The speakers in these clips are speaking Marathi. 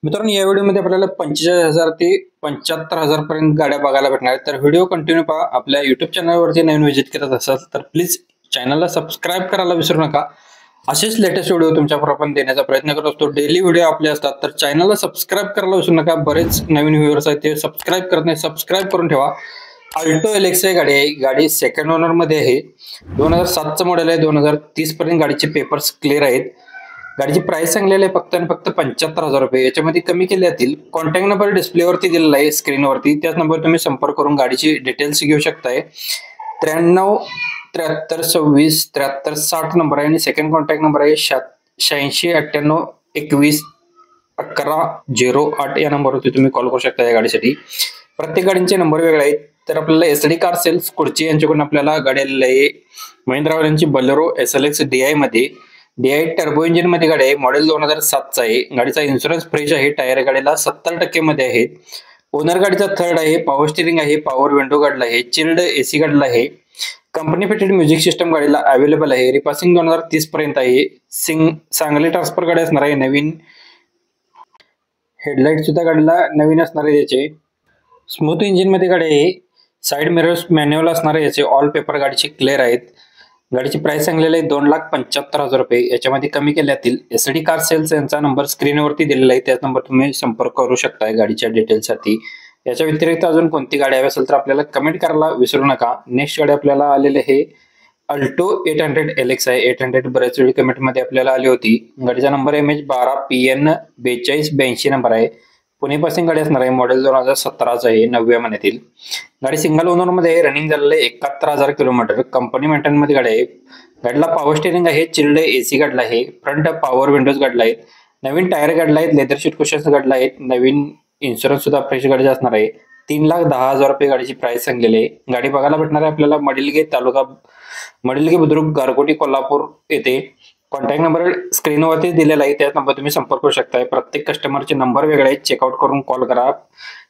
मित्रांनो, या व्हिडिओमध्ये आपल्याला 45,000 ते 75,000 पर्यंत गाड्या बघायला भेटणार आहेत. तर व्हिडिओ कंटिन्यू पहा. आपल्या युट्यूब चॅनलवरती नवीन व्हिजिट करत असाल तर प्लीज चॅनलला सबस्क्राईब करायला विसरू नका. असेच लेटेस्ट व्हिडिओ तुमच्यावर आपण देण्याचा प्रयत्न करत असतो. डेली व्हिडिओ आपले असतात, तर चॅनलला सबस्क्राईब करायला विसरू नका. बरेच नवीन व्ह्यूअर्स आहेत, ते सबस्क्राईब करत नाही, सबस्क्राईब करून ठेवा. अल्टो एलेक्सा गाडी आहे. गाडी सेकंड ओनर मध्ये आहे. 2007चं मॉडेल आहे. 2030 पर्यंत गाडीचे पेपर्स क्लिअर आहेत. गाडीची प्राइस सांगलेली आहे फक्त आणि फक्त 75,000 रुपये. याच्यामध्ये कमी केले जातील. कॉन्टॅक्ट नंबर डिस्प्लेवरती दिलेला आहे स्क्रीनवरती, त्याच नंबर तुम्ही संपर्क करून गाडीची डिटेल्स घेऊ शकताय. 93 73 26 73 60 नंबर आहे आणि सेकंड कॉन्टॅक्ट नंबर आहे 86 98 21 11 08. या नंबरवरती तुम्ही कॉल करू शकता या गाडीसाठी. प्रत्येक गाडींचे नंबर वेगळे आहेत. तर आपल्याला एसडी कार सेल्स कुडची यांच्याकडून आपल्याला गाडी आलेली आहे. महिंद्रावाल्यांची बलेरो SLX DI मध्ये. DI टर्बो इंजिन मध्ये गाडी आहे. मॉडेल 2007चा आहे. गाडीचा इन्शुरन्स फ्रेश आहे. टायर गाडीला 70% मध्ये आहेत. ओनर गाडीचा थर्ड आहे. पॉवर स्टिअरिंग आहे. पॉवर विंडो गाडीला आहे. चिल्ड AC गाडीला आहे. कंपनी फिटेड म्युझिक सिस्टम गाडीला अवेलेबल आहे. रिपासिंग 2030 पर्यंत आहे. सांगली ट्रान्सफर गाडी असणार आहे. नवीन हेडलाइट सुद्धा गाडीला नवीन असणार आहे. त्याचे स्मूथ इंजिन मध्ये गाडी आहे. साइड मिरर्स मॅन्युअल असणार आहे. याचे ऑल पेपर गाडीचे क्लिअर आहेत. गाडीची प्राइस सांगलेली आहे 2,75,000 रुपये. याच्यामध्ये कमी केले जातील. एसडी कार सेल्स यांचा नंबर स्क्रीनवरती दिलेला आहे, त्याच नंबर तुम्ही संपर्क करू शकता गाडीच्या डिटेल्ससाठी. याच्या व्यतिरिक्त अजून कोणती गाडी हवी असेल तर आपल्याला कमेंट करायला विसरू नका. नेक्स्ट गाडी आपल्याला आलेली आहे अल्टो 800 LX आहे. 800 बऱ्याच वेळी कमेंटमध्ये आपल्याला आली होती. गाडीचा नंबर MH12 PN 4282 नंबर आहे. पुणे पासिंग गाडी असणार आहे. मॉडेल 2017चा आहे. 9व्या महिन्यातील गाडी. सिंगल ओनर मध्ये रनिंग झालेलं आहे 71,000 किलोमीटर. कंपनी मेंटेन मध्ये गाडी आहे. गाडीला पॉवर स्टिअरिंग आहे. चिल्ड AC गाडीला आहे. फ्रंट पॉवर विंडोज गाडीला आहेत. नवीन टायर गाडीला आहेत. लेदर शीट कुशन्स गाडीला आहेत. नवीन इन्शुरन्स सुद्धा फ्रेश गाडीचा असणार आहे. 3,10,000 रुपये गाडीची प्राइस सांगलेली आहे. गाडी बघायला भेटणार आहे आपल्याला मडिलगे तालुका, मडिलगे बुद्रुक, गारगोटी, कोल्हापूर येथे. कॉन्टॅक्ट नंबर स्क्रीनवरती दिलेला आहे, त्याच नंबर तुम्ही संपर्क करू शकता. प्रत्येक कस्टमरचे नंबर वेगळे आहेत. चेकआउट करून कॉल करा.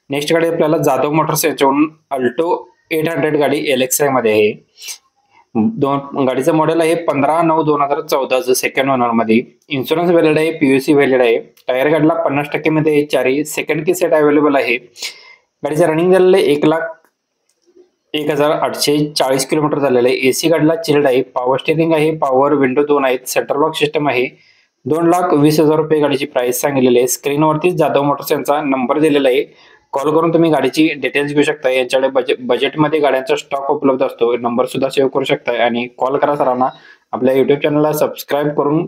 नेक्स्ट गाडी आपल्याला जाधव मोटर्स याच्यावरून अल्टो 800 गाडी LXI मध्ये आहे. गाडीचं मॉडेल आहे 15/9/2014 सेकंड ओनर मध्ये. इन्शुरन्स व्हॅलिड आहे. PUC व्हॅलिड आहे. टायर गाडीला 50% मध्ये चारही सेकंड की सेट अवेलेबल आहे. गाडीचं रनिंग झालेलं आहे 1,01,840 किलोमीटर झालेलं आहे. AC गाडीला चिल्ड आहे. पॉवर स्टिअरिंग आहे. पॉवर विंडो 2 आहेत. सेंटर लॉक सिस्टम आहे. 2,20,000 रुपये गाडीची प्राइस सांगितलेली आहे. स्क्रीनवरती जाधव मोटर्स यांचा नंबर दिलेला आहे. कॉल करून तुम्ही गाडीची डिटेल्स घेऊ शकता. यांच्याकडे बजेटमध्ये गाड्यांचा स्टॉक उपलब्ध असतो. नंबर सुद्धा सेव्ह करू शकता आणि कॉल करा सरांना. आपल्या युट्यूब चॅनलला सबस्क्राईब करून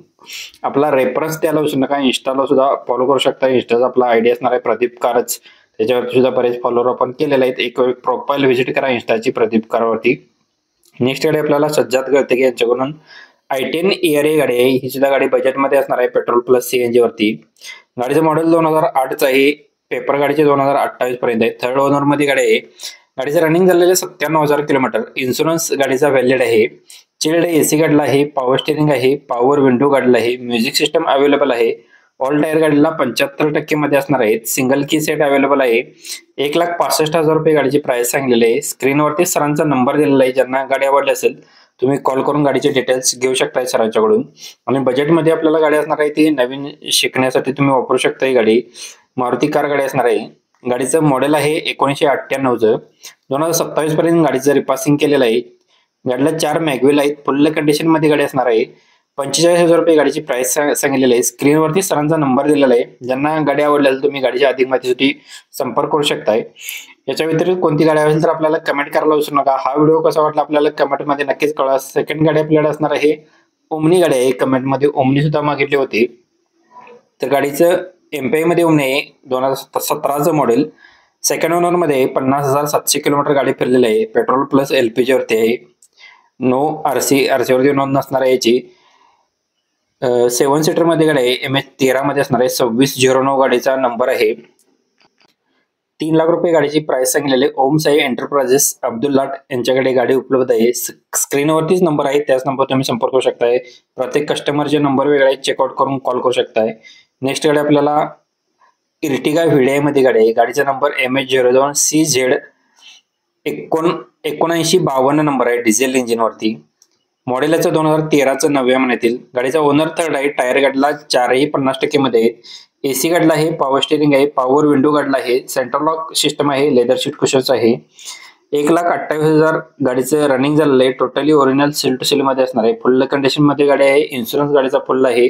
आपला रेफरन्स द्यायला विसरू नका. इंस्टाला सुद्धा फॉलो करू शकता. इंस्टाचा आपला ID असणार आहे प्रदीप कारच. त्याच्यावरती सुद्धा बरेच फॉलोअर आपण केलेले आहेत. एक प्रोफाईल व्हिजिट करा इंस्टाची प्रदीप कारवरती. नेक्स्ट गाडी आपल्याला सज्जाद गळते यांच्याकडून i10 ERA गाडी आहे. ही सुद्धा गाडी बजेटमध्ये असणार आहे. पेट्रोल प्लस CNG वरती. गाडीचं मॉडेल 2008चं आहे. पेपर गाडीचे 2028 पर्यंत आहे. थर्ड ओनर मध्ये गाडी आहे. गाडीचं रनिंग झालेलं 97,000 किलोमीटर. इन्शुरन्स गाडीचा व्हॅलिड आहे. चिल्ड AC गाडीला आहे. पॉवर स्टिअरिंग आहे. पॉवर विंडो गाडीला आहे. म्युझिक सिस्टम अवेलेबल आहे. ऑल टायर गाडीला 75% मध्ये असणार आहेत. सिंगल की सेट अवेलेबल आहे. 1,65,000 रुपये गाडीची प्राइस सांगलेली आहे. स्क्रीनवरती सरांचा नंबर दिलेला आहे. ज्यांना गाडी आवडली असेल तुम्ही कॉल करून गाडीचे डिटेल्स घेऊ शकता सरांच्याकडून. आणि बजेटमध्ये आपल्याला गाडी असणार आहे. ती नवीन शिकण्यासाठी तुम्ही वापरू शकता. ही गाडी मारुती कार गाडी असणार आहे. गाडीचं मॉडेल आहे 1998चं. 2027 पर्यंत गाडीचं रिपासिंग केलेलं आहे. गाडीला 4 मॅगवेल आहेत. फुल कंडिशन मध्ये गाडी असणार आहे. 45,000 रुपये गाडीची प्राइस सांगितलेली आहे. स्क्रीनवरती सरांचा नंबर दिलेला आहे. ज्यांना गाडी आवडली असेल तुम्ही गाडीच्या अधिक माहितीसाठी संपर्क करू शकताय. याच्या व्यतिरिक्त कोणती गाडी असेल तर आपल्याला कमेंट करायला विसरू नका. हा व्हिडिओ कसा वाटला आपल्याला कमेंटमध्ये नक्कीच कळवा. सेकंड गाडी आपल्याला असणार आहे ओमनी गाडी आहे. कमेंटमध्ये ओमनी सुद्धा मागितली होती. तर गाडीचं MPI मध्ये ओमनी आहे. 2017चं मॉडेल. सेकंड ओनर मध्ये 50,700 किलोमीटर गाडी फिरलेली आहे. पेट्रोल प्लस LPG वरती आहे. नो RC वरती नोंद नसणार आहे याची. 7 सीटर मध्ये गाडी आहे. MH13 मध्ये असणार आहे. 2609 गाडीचा नंबर आहे. 3,00,000 रुपये गाडीची प्राइस सांगितलेली. ओम साई एंटरप्राइजेस अब्दुल लाट यांच्याकडे गाडी उपलब्ध आहे. स्क्रीनवरतीच नंबर आहे, त्याच नंबर तुम्ही संपर्क करू शकताय. प्रत्येक कस्टमरचे नंबर वेगळे आहेत. चेकआउट करून कॉल करू शकताय. नेक्स्ट गाडी आपल्याला इर्टिगा VDI मध्ये गाडी आहे. गाडीचा नंबर MH02 CZ 7952 नंबर आहे. डिझेल इंजिन वरती. मॉडेल याचं 2013चं 9व्या महिन्यातील. गाडीचा ओनर थर्ड आहे. टायर गाडीला चारही 50% मध्ये आहेत. एसी गाडीला आहे, पॉवर स्टेरिंग आहे, पॉवर विंडो गाडीला आहे, सेंट्रल लॉक सिस्टम आहे, लेदर सीट कुशन्स आहे. 1,28,000 गाडीचं रनिंग झालेलं आहे. Totally original seal to seal मध्ये असणार आहे. फुल कंडिशन मध्ये गाडी आहे. इन्शुरन्स गाडीचा फुल आहे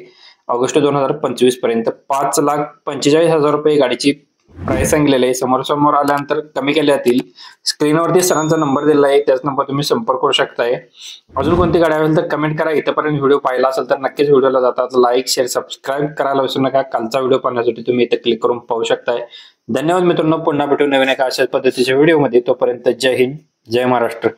ऑगस्ट 2025 पर्यंत. 5,45,000 रुपये गाडीची प्राइस सांगितलेली आहे. समोर आल्यानंतर कमी केले जातील. स्क्रीनवरती सरांचा नंबर दिलेला आहे, त्याच नंबर तुम्ही संपर्क करू शकताय. अजून कोणती गाडी असेल तर कमेंट करा. इथपर्यंत व्हिडिओ पाहिला असेल तर नक्कीच व्हिडिओला जातात लाईक शेअर सबस्क्राईब करायला विसरू नका. कालचा व्हिडिओ पाहण्यासाठी तुम्ही इथे क्लिक करून पाहू शकताय. धन्यवाद मित्रांनो. पुन्हा भेटू नवीन एका अशाच पद्धतीच्या व्हिडिओमध्ये. तोपर्यंत जय हिंद, जय महाराष्ट्र.